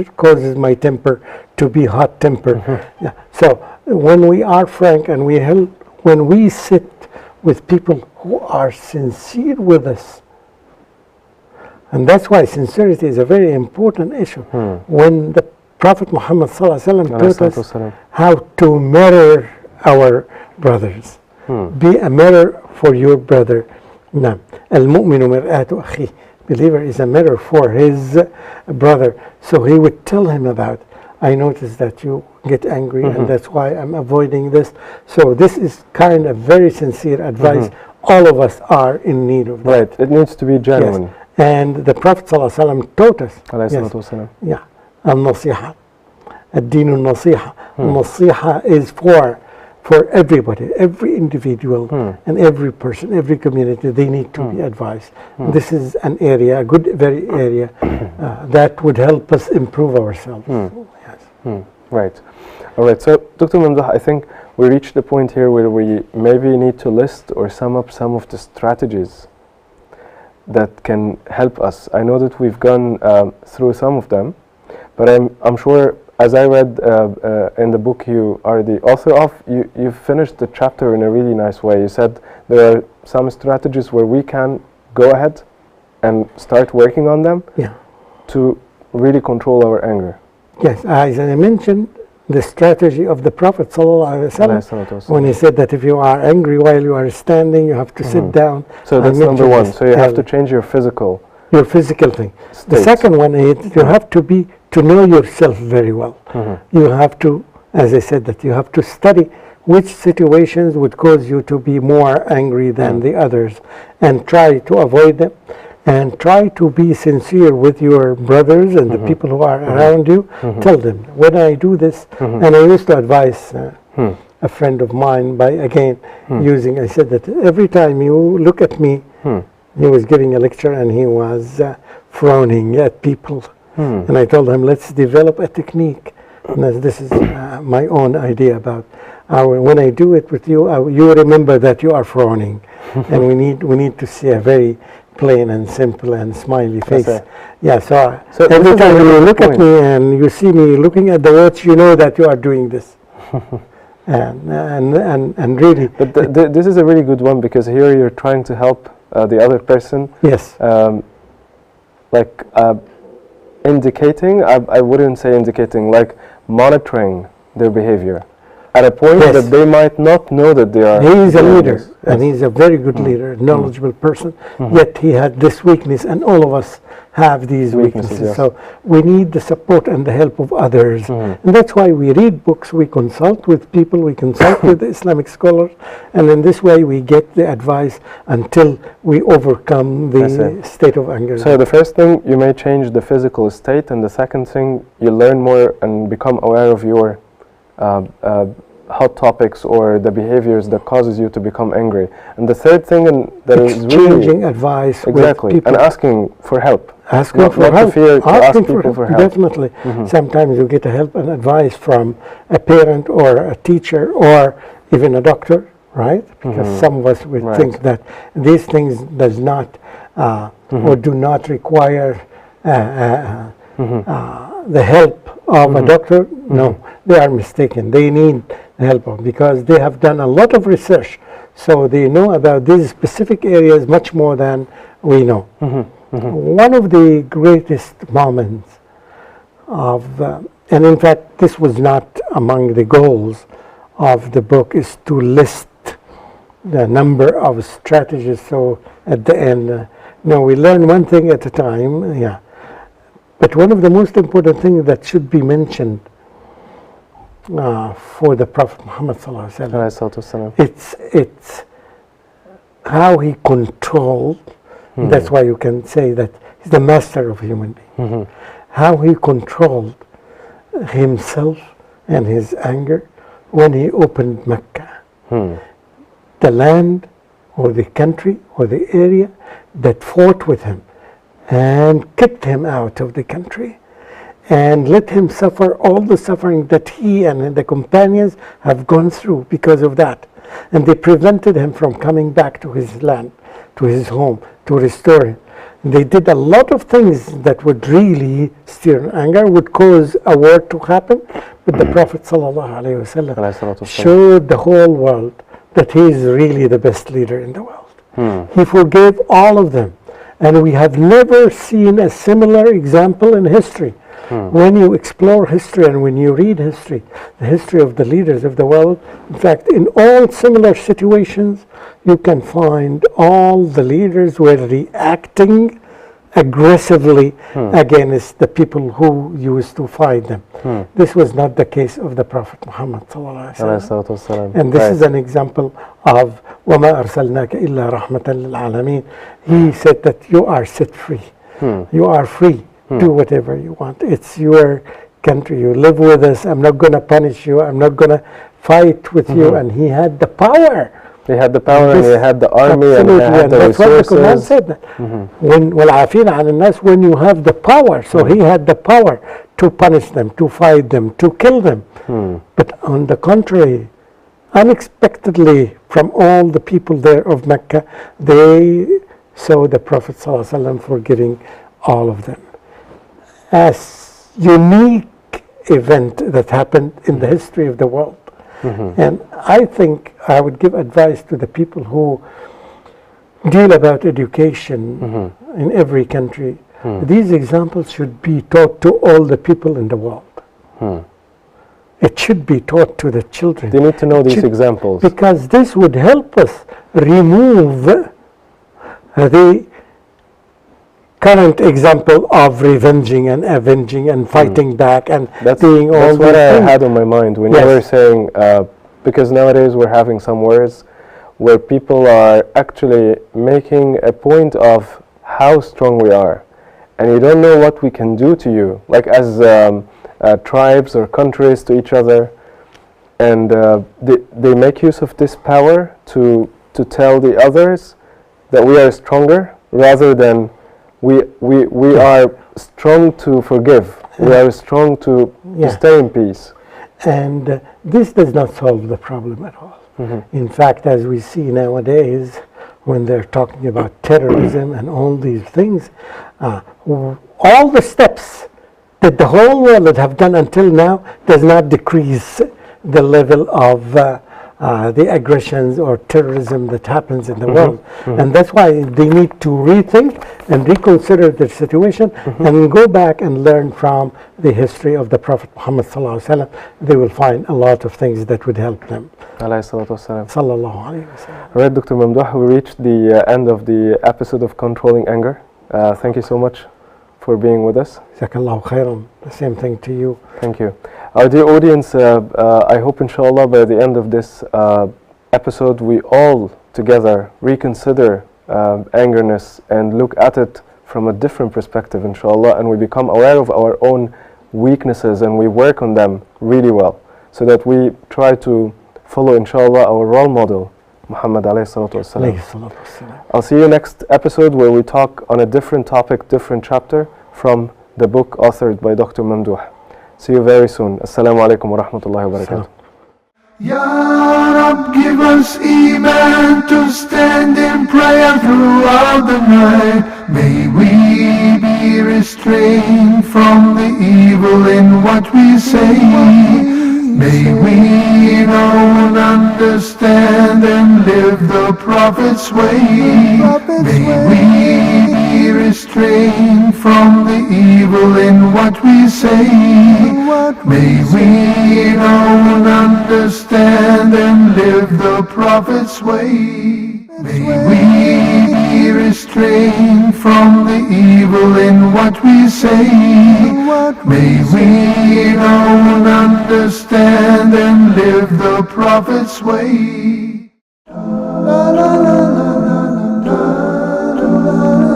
causes my temper to be hot tempered. Yeah. So when we are frank and when we sit with people who are sincere with us, and that's why sincerity is a very important issue. When the Prophet Muhammad taught us how to mirror our brothers. Be a mirror for your brother. نعم. المؤمن مرآة أخيه. Believer is a mirror for his brother. So he would tell him about, I noticed that you get angry and that's why I'm avoiding this. So this is kind of very sincere advice. All of us are in need of that. Right, it needs to be genuine. Yes. And the Prophet ﷺ taught us. Yeah. النصيحة. الدين النصيحة. النصيحة is for everybody, every individual and every person, every community. They need to be advised. This is an area, a good very area that would help us improve ourselves. Yes. Right. All right. So, Dr. Mamdouh, I think we reached the point here where we maybe need to list or sum up some of the strategies that can help us. I know that we've gone through some of them, but I'm sure, as I read in the book you are the author of, you finished the chapter in a really nice way. You said there are some strategies where we can go ahead and start working on them to really control our anger. Yes, as I mentioned, the strategy of the Prophet ﷺ, when he said that if you are angry while you are standing, you have to sit down. So that's number one. So you have to change your physical thing. The second one is you have to know yourself very well. You have to, as I said, that you have to study which situations would cause you to be more angry than the others and try to avoid them. And try to be sincere with your brothers and the people who are around you. Tell them, when I do this, and I used to advise a friend of mine by, again, using, I said that every time you look at me, he was giving a lecture and he was frowning at people. And I told him, let's develop a technique. And this is my own idea about when I do it with you, you remember that you are frowning. And we need to see a very plain and simple and smiley face. Yeah, so every time you look at me and you see me looking at the watch, you know that you are doing this. and really. But this is a really good one, because here you're trying to help the other person. Yes. Indicating, I wouldn't say indicating, like monitoring their behavior at a point that they might not know that they are. He is a leader, and he's a very good leader, knowledgeable person, yet he had this weakness, and all of us have these weaknesses. So we need the support and the help of others. And that's why we read books, we consult with people, we consult with the Islamic scholars, and in this way we get the advice until we overcome the state of anger. So the first thing, you may change the physical state, and the second thing, you learn more and become aware of your hot topics or the behaviors that causes you to become angry. And the third thing, and that is really exchanging advice with people. And asking for help. Asking for help. Not to fear to ask people for help. Definitely. Sometimes you get help and advice from a parent or a teacher or even a doctor, right? Because some of us would think that these things does not or do not require the help of a doctor. No, they are mistaken. They need help because they have done a lot of research, so they know about these specific areas much more than we know. One of the greatest moments of, and in fact this was not among the goals of the book, is to list the number of strategies, so at the end, we learn one thing at a time. But one of the most important things that should be mentioned for the Prophet Muhammad it's how he controlled. That's why you can say that he's the master of human being. How he controlled himself and his anger when he opened Mecca, the land or the country or the area that fought with him and kept him out of the country and let him suffer all the suffering that he and the companions have gone through because of that. And they prevented him from coming back to his land, to his home, to restore him. They did a lot of things that would really stir anger, would cause a war to happen. But the Prophet ﷺ showed the whole world that he is really the best leader in the world. He forgave all of them. And we have never seen a similar example in history. When you explore history and when you read history, the history of the leaders of the world, in fact, in all similar situations, you can find all the leaders were reacting aggressively against the people who used to fight them. This was not the case of the Prophet Muhammad ﷺ. And this is an example of وَمَا أَرْسَلْنَاكَ إِلَّا رَحْمَةً لِلْعَالَمِينَ. He said that you are set free. You are free. Do whatever you want. It's your country. You live with us. I'm not going to punish you. I'm not going to fight with you. And he had the power. He had the power, and he had the army, and he had the resources. That's what the Quran said. That. وَالْعَافِينَ عَنِ النَّاسِ, when you have the power. So he had the power to punish them, to fight them, to kill them. But on the contrary, unexpectedly, from all the people there of Mecca, they saw the Prophet ﷺ forgiving all of them. As unique event that happened in the history of the world. And I think I would give advice to the people who deal about education in every country. These examples should be taught to all the people in the world. It should be taught to the children. They need to know these examples. Because this would help us remove the current example of revenging and avenging and fighting back and doing all that's what I things. had on my mind when you were saying, because nowadays we're having some wars where people are actually making a point of how strong we are, and you don't know what we can do to you, like as tribes or countries to each other, and they make use of this power to tell the others that we are stronger rather than we are strong to forgive. We are strong to stay in peace. And this does not solve the problem at all. In fact, as we see nowadays, when they're talking about terrorism and all these things, all the steps that the whole world have done until now does not decrease the level of the aggressions or terrorism that happens in the world. And that's why they need to rethink and reconsider their situation and go back and learn from the history of the Prophet Muhammad ﷺ. They will find a lot of things that would help them. Sallallahu alayhi wa sallam. All right, Dr. Mamdouh, we reached the end of the episode of Controlling Anger. Thank you so much for being with us. Jazakallahu khairan. The same thing to you. Thank you. Our dear audience, I hope inshallah by the end of this episode we all together reconsider angerness and look at it from a different perspective inshallah, and we become aware of our own weaknesses and we work on them really well, so that we try to follow inshallah our role model Muhammad alayhi salatu wasalam. I'll see you next episode where we talk on a different topic, different chapter from the book authored by Dr. Mamdouh. See you very soon. Assalamu alaikum wa rahmatullahi wa barakatuh. Ya Rab, give us Iman to stand in prayer throughout the night. May we be restrained from the evil in what we say. May we know and understand and live the Prophet's way. May we be restrained from the evil in what we say. May we know and understand and live the Prophet's way. May we be restrained from the evil in what we say. May we know and understand and live the Prophet's way. La, la, la, la, la, la, la, la.